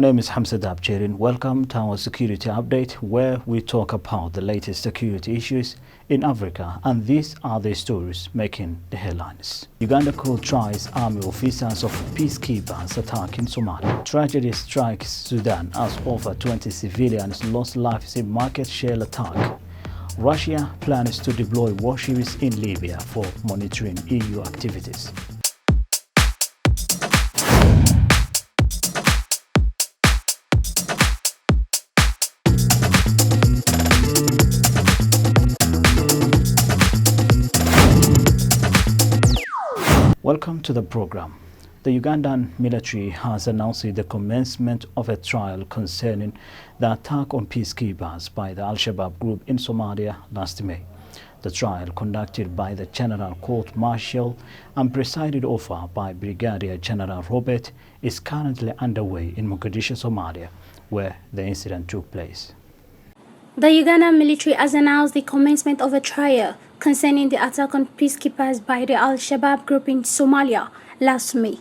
My name is Hamse Daabjeerin. Welcome to our security update, where we talk about the latest security issues in Africa, and these are the stories making the headlines. Uganda could tries army officers of peacekeepers attack in Somalia. Tragedy strikes Sudan as over 20 civilians lost lives in market shell attack. Russia plans to deploy warships in Libya for monitoring EU activities. Welcome to the program. The Ugandan military has announced the commencement of a trial concerning the attack on peacekeepers by the Al-Shabaab group in Somalia last May. The trial, conducted by the General Court Martial and presided over by Brigadier General Robert, is currently underway in Mogadishu, Somalia, where the incident took place. The Ugandan military has announced the commencement of a trial concerning the attack on peacekeepers by the Al-Shabaab group in Somalia last May.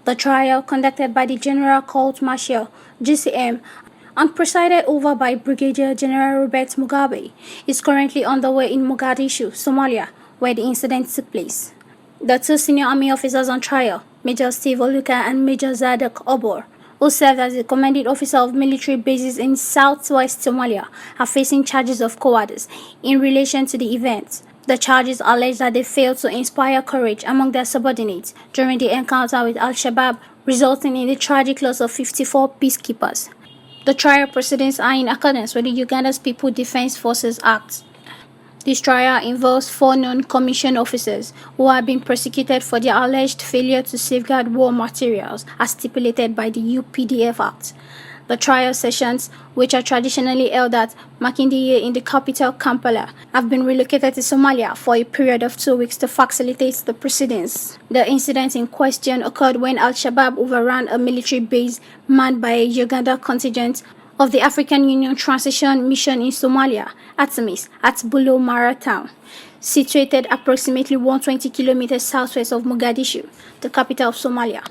The trial, conducted by the General Court Martial (GCM) and presided over by Brigadier General Robert Mugabe, is currently underway in Mogadishu, Somalia, where the incident took place. The two senior army officers on trial, Major Steve Oluka and Major Zadok Obor, who served as the commanding officer of military bases in southwest Somalia, are facing charges of cowardice in relation to the event. The charges allege that they failed to inspire courage among their subordinates during the encounter with Al-Shabaab, resulting in the tragic loss of 54 peacekeepers. The trial proceedings are in accordance with the Uganda's People Defense Forces Act. This trial involves 4 non-commissioned officers who are being prosecuted for their alleged failure to safeguard war materials as stipulated by the UPDF Act. The trial sessions, which are traditionally held at Makindye in the capital Kampala, have been relocated to Somalia for a period of 2 weeks to facilitate the proceedings. The incident in question occurred when Al-Shabaab overran a military base manned by a Uganda contingent of the African Union Transition Mission in Somalia, ATMIS, at Bulo Mara town, situated approximately 120 kilometers southwest of Mogadishu, the capital of Somalia.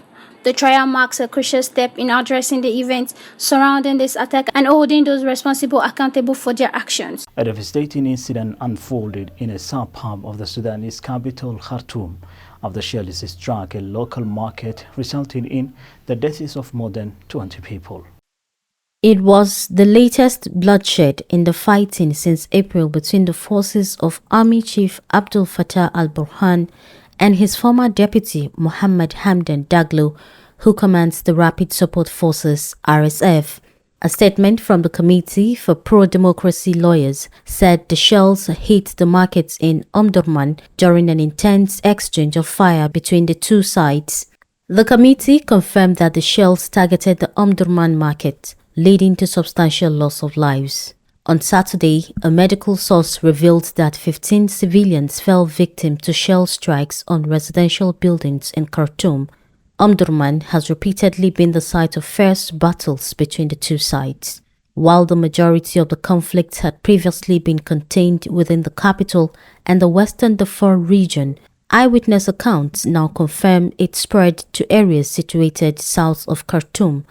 The trial marks a crucial step in addressing the events surrounding this attack and holding those responsible accountable for their actions. A devastating incident unfolded in a suburb of the Sudanese capital, Khartoum, after shells struck a local market, resulting in the deaths of more than 20 people. It was the latest bloodshed in the fighting since April between the forces of Army Chief Abdel Fattah al-Burhan and his former deputy Mohammed Hamdan Daglo, who commands the Rapid Support Forces (RSF). A statement from the Committee for Pro-Democracy Lawyers said the shells hit the markets in Omdurman during an intense exchange of fire between the two sides. The committee confirmed that the shells targeted the Omdurman market, leading to substantial loss of lives. On Saturday, a medical source revealed that 15 civilians fell victim to shell strikes on residential buildings in Khartoum. Omdurman has repeatedly been the site of fierce battles between the two sides. While the majority of the conflict had previously been contained within the capital and the western Darfur region, eyewitness accounts now confirm it spread to areas situated south of Khartoum.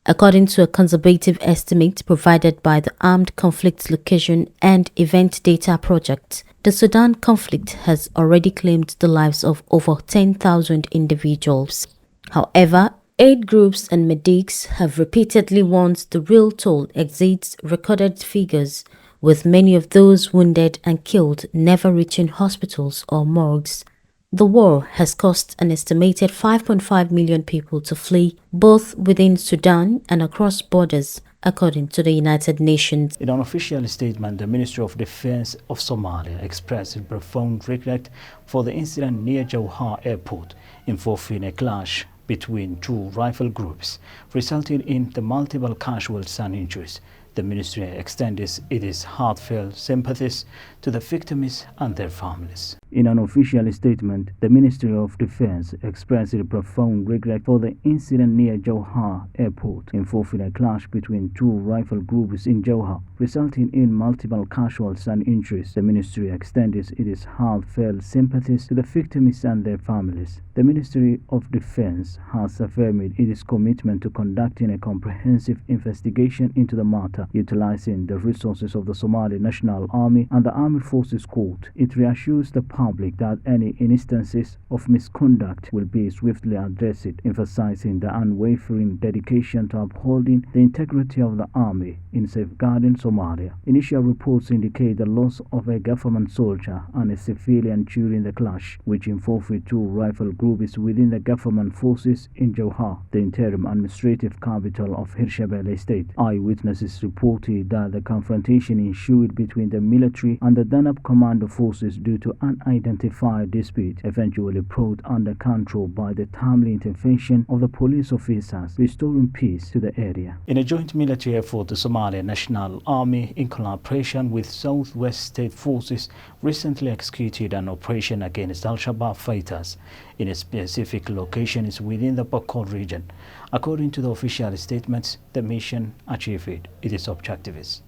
According to a conservative estimate provided by the Armed Conflict Location and Event Data Project, the Sudan conflict has already claimed the lives of over 10,000 individuals. However, aid groups and medics have repeatedly warned the real toll exceeds recorded figures, with many of those wounded and killed never reaching hospitals or morgues. The war has caused an estimated 5.5 million people to flee, both within Sudan and across borders, according to the United Nations. In an official statement, the Ministry of Defense of Somalia expressed profound regret for the incident near Jowhar Airport, involving a clash between two rival groups, resulting in the multiple casualties and injuries. The ministry extends its heartfelt sympathies to the victims and their families. In an official statement, the Ministry of Defense expressed profound regret for the incident near Jowhar Airport involving a clash between two rival groups in Jowhar, resulting in multiple casualties and injuries. The ministry extends its heartfelt sympathies to the victims and their families. The Ministry of Defense has affirmed its commitment to conducting a comprehensive investigation into the matter, utilizing the resources of the Somali National Army and the Armed Forces Court. It reassures the public that any instances of misconduct will be swiftly addressed, emphasizing the unwavering dedication to upholding the integrity of the Army in safeguarding Somalia. Initial reports indicate the loss of a government soldier and a civilian during the clash, which involved two rival groups within the government forces in Jowhar, the interim administrative capital of Hirshabelle State. Eyewitnesses reported that the confrontation ensued between the military and the Danab commando forces due to an unidentified dispute, eventually brought under control by the timely intervention of the police officers, restoring peace to the area. In a joint military effort, the Somali National Army, in collaboration with Southwest State Forces, recently executed an operation against Al-Shabaab fighters in specific locations within the Bokol region. According to the official statements, the mission achieved its objectives.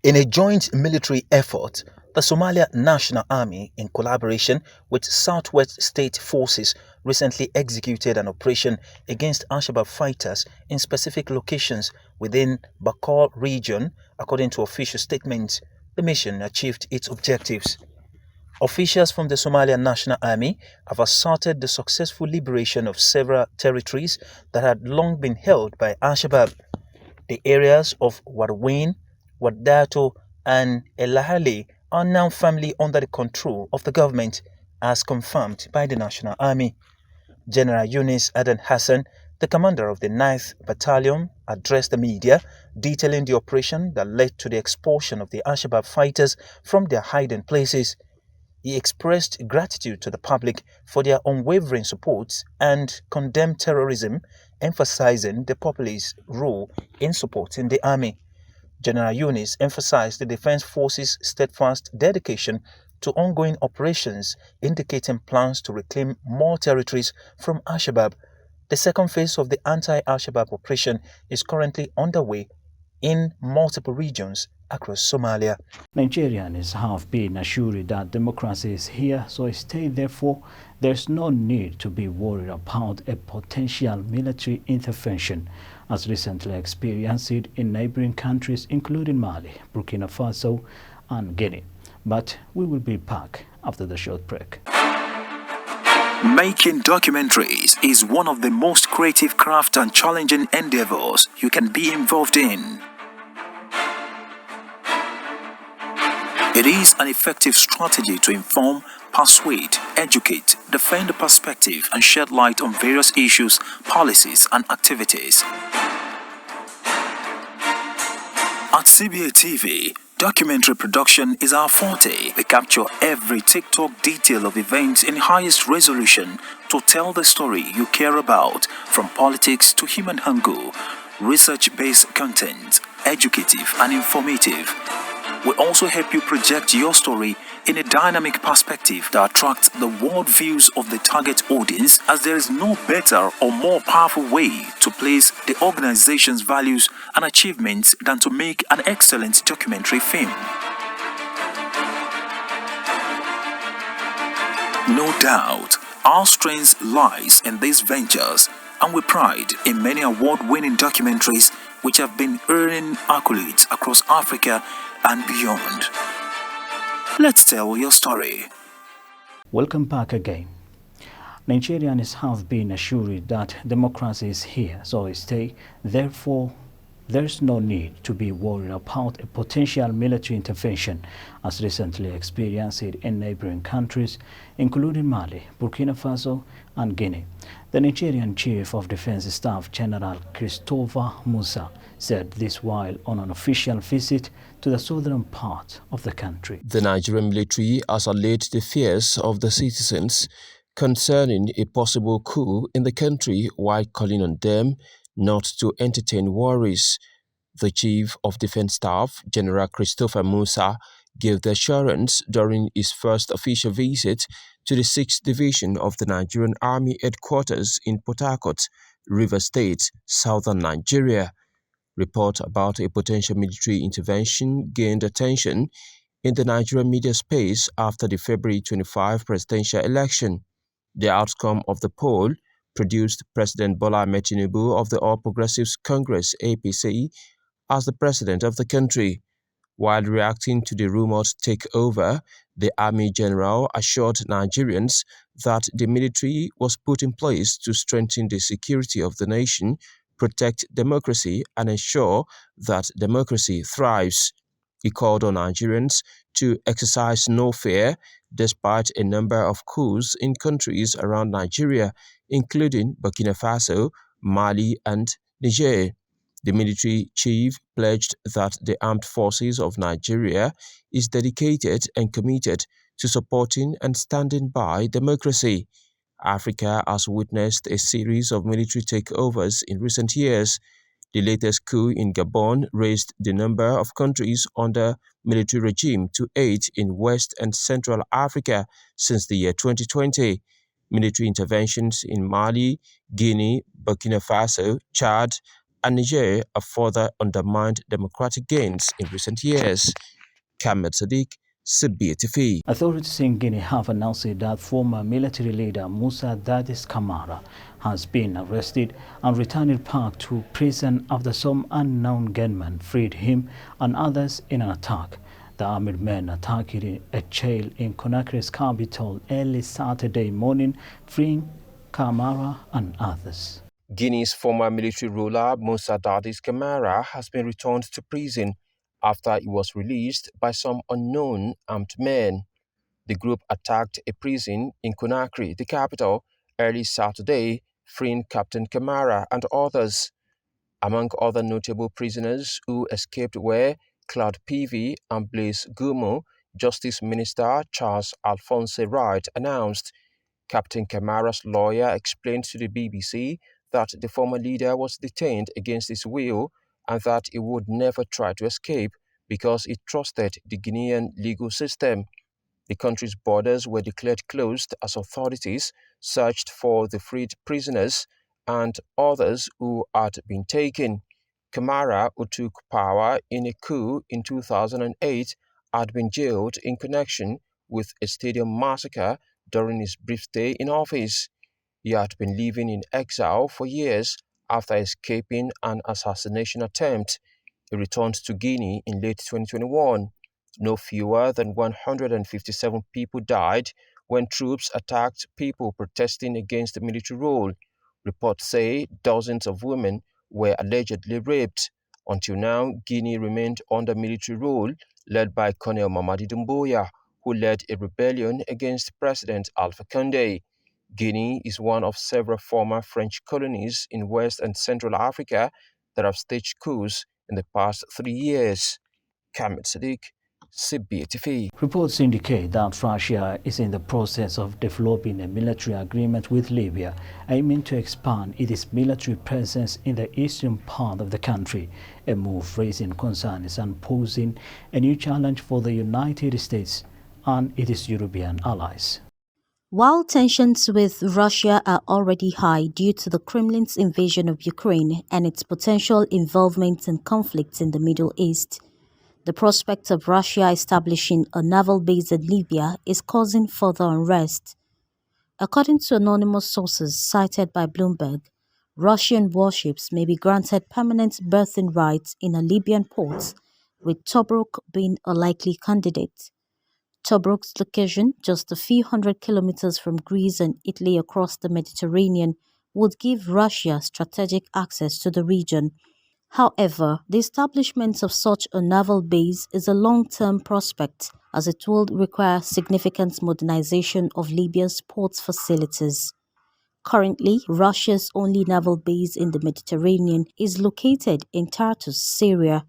In a joint military effort, the Somalia National Army, in collaboration with Southwest State Forces, recently executed an operation against Al-Shabaab fighters in specific locations within Bokol region. According to official statements, the mission achieved its objectives. Officials from the Somalia National Army have asserted the successful liberation of several territories that had long been held by Al-Shabaab. The areas of Warwin, Wadato, and Elahali are now firmly under the control of the government, as confirmed by the National Army. General Yunus Adan Hassan, the commander of the 9th Battalion, addressed the media, detailing the operation that led to the expulsion of the Al-Shabaab fighters from their hiding places. He expressed gratitude to the public for their unwavering support and condemned terrorism, emphasizing the populace's role in supporting the army. General Yunus emphasized the Defense Forces' steadfast dedication to ongoing operations, indicating plans to reclaim more territories from Al-Shabaab. The second phase of the anti-Al-Shabaab operation is currently underway in multiple regions across Somalia. Nigerians have been assured that democracy is here, so stay. Therefore, there's no need to be worried about a potential military intervention, as recently experienced in neighboring countries including Mali, Burkina Faso, and Guinea. But we will be back after the short break. Making documentaries is one of the most creative, craft and challenging endeavors you can be involved in. It is an effective strategy to inform, persuade, educate, defend the perspective and shed light on various issues, policies and activities. At CBA TV, documentary production is our forte. We capture every TikTok detail of events in highest resolution to tell the story you care about, from politics to human angle, research-based content, educative and informative. We also help you project your story in a dynamic perspective that attracts the world views of the target audience, as there is no better or more powerful way to place the organization's values and achievements than to make an excellent documentary film. No doubt, our strength lies in these ventures, and we pride in many award-winning documentaries which have been earning accolades across Africa and beyond. Let's tell your story. Welcome back again. Nigerians have been assured that democracy is here, so stay. Therefore, there's no need to be worried about a potential military intervention, as recently experienced in neighboring countries, including Mali, Burkina Faso, and Guinea. The Nigerian Chief of Defense Staff, General Christopher Musa, said this while on an official visit to the southern part of the country. The Nigerian military has allayed the fears of the citizens concerning a possible coup in the country, while calling on them not to entertain worries. The Chief of Defense Staff, General Christopher Musa, gave the assurance during his first official visit to the 6th Division of the Nigerian Army Headquarters in Port Harcourt, Rivers State, southern Nigeria. Report about a potential military intervention gained attention in the Nigerian media space after the February 25 presidential election. The outcome of the poll produced President Bola Ahmed Tinubu of the All Progressives Congress (APC) as the president of the country. While reacting to the rumored takeover, the army general assured Nigerians that the military was put in place to strengthen the security of the nation, protect democracy, and ensure that democracy thrives. He called on Nigerians to exercise no fear despite a number of coups in countries around Nigeria, including Burkina Faso, Mali, and Niger. The military chief pledged that the armed forces of Nigeria is dedicated and committed to supporting and standing by democracy. Africa has witnessed a series of military takeovers in recent years. The latest coup in Gabon raised the number of countries under military regime to 8 in West and Central Africa since the year 2020. Military interventions in Mali, Guinea, Burkina Faso, Chad, and Niger have further undermined democratic gains in recent years. Kamed Sadiq, Sibia TV. Authorities in Guinea have announced that former military leader Musa Dadis Camara has been arrested and returned back to prison after some unknown gunmen freed him and others in an attack. The armed men attacked a jail in Conakry's capital early Saturday morning, freeing Camara and others. Guinea's former military ruler Musa Dadis Camara has been returned to prison after he was released by some unknown armed men. The group attacked a prison in Conakry, the capital, early Saturday, freeing Captain Camara and others. Among other notable prisoners who escaped were Claude Peavy and Blaise Gumo. Justice Minister Charles Alphonse Wright announced. Captain Camara's lawyer explained to the BBC that the former leader was detained against his will and that he would never try to escape because he trusted the Guinean legal system. The country's borders were declared closed as authorities searched for the freed prisoners and others who had been taken. Camara, who took power in a coup in 2008, had been jailed in connection with a stadium massacre during his brief stay in office. He had been living in exile for years after escaping an assassination attempt. He returned to Guinea in late 2021. No fewer than 157 people died when troops attacked people protesting against the military rule. Reports say dozens of women were allegedly raped. Until now, Guinea remained under military rule led by Colonel Mamadi Doumbouya, who led a rebellion against President Alpha Condé. Guinea is one of several former French colonies in West and Central Africa that have staged coups in the past 3 years. Kamed Sadiq, Sibia TV. Reports indicate that Russia is in the process of developing a military agreement with Libya, aiming to expand its military presence in the eastern part of the country, a move raising concerns and posing a new challenge for the United States and its European allies. While tensions with Russia are already high due to the Kremlin's invasion of Ukraine and its potential involvement in conflicts in the Middle East, the prospect of Russia establishing a naval base in Libya is causing further unrest. According to anonymous sources cited by Bloomberg, Russian warships may be granted permanent berthing rights in a Libyan port, with Tobruk being a likely candidate. Tobruk's location, just a few hundred kilometers from Greece and Italy across the Mediterranean, would give Russia strategic access to the region. However, the establishment of such a naval base is a long-term prospect, as it will require significant modernization of Libya's port facilities. Currently, Russia's only naval base in the Mediterranean is located in Tartus, Syria.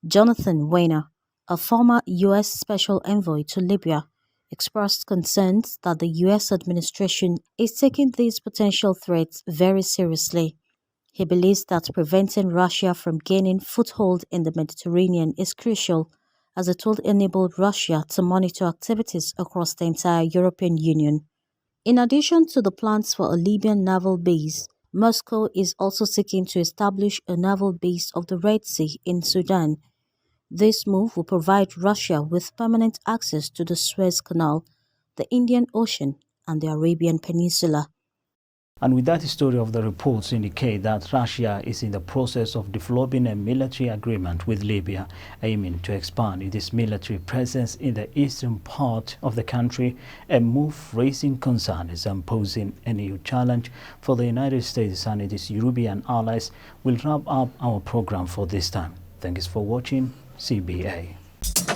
Jonathan Weiner, a former U.S. Special Envoy to Libya, expressed concerns that the U.S. administration is taking these potential threats very seriously. He believes that preventing Russia from gaining foothold in the Mediterranean is crucial, as it will enable Russia to monitor activities across the entire European Union. In addition to the plans for a Libyan naval base, Moscow is also seeking to establish a naval base of the Red Sea in Sudan. This move will provide Russia with permanent access to the Suez Canal, the Indian Ocean, and the Arabian Peninsula. And with that, the story of the reports indicate that Russia is in the process of developing a military agreement with Libya, aiming to expand its military presence in the eastern part of the country, a move raising concerns and posing a new challenge for the United States and its European allies. We'll wrap up our program for this time. Thanks for watching CBA.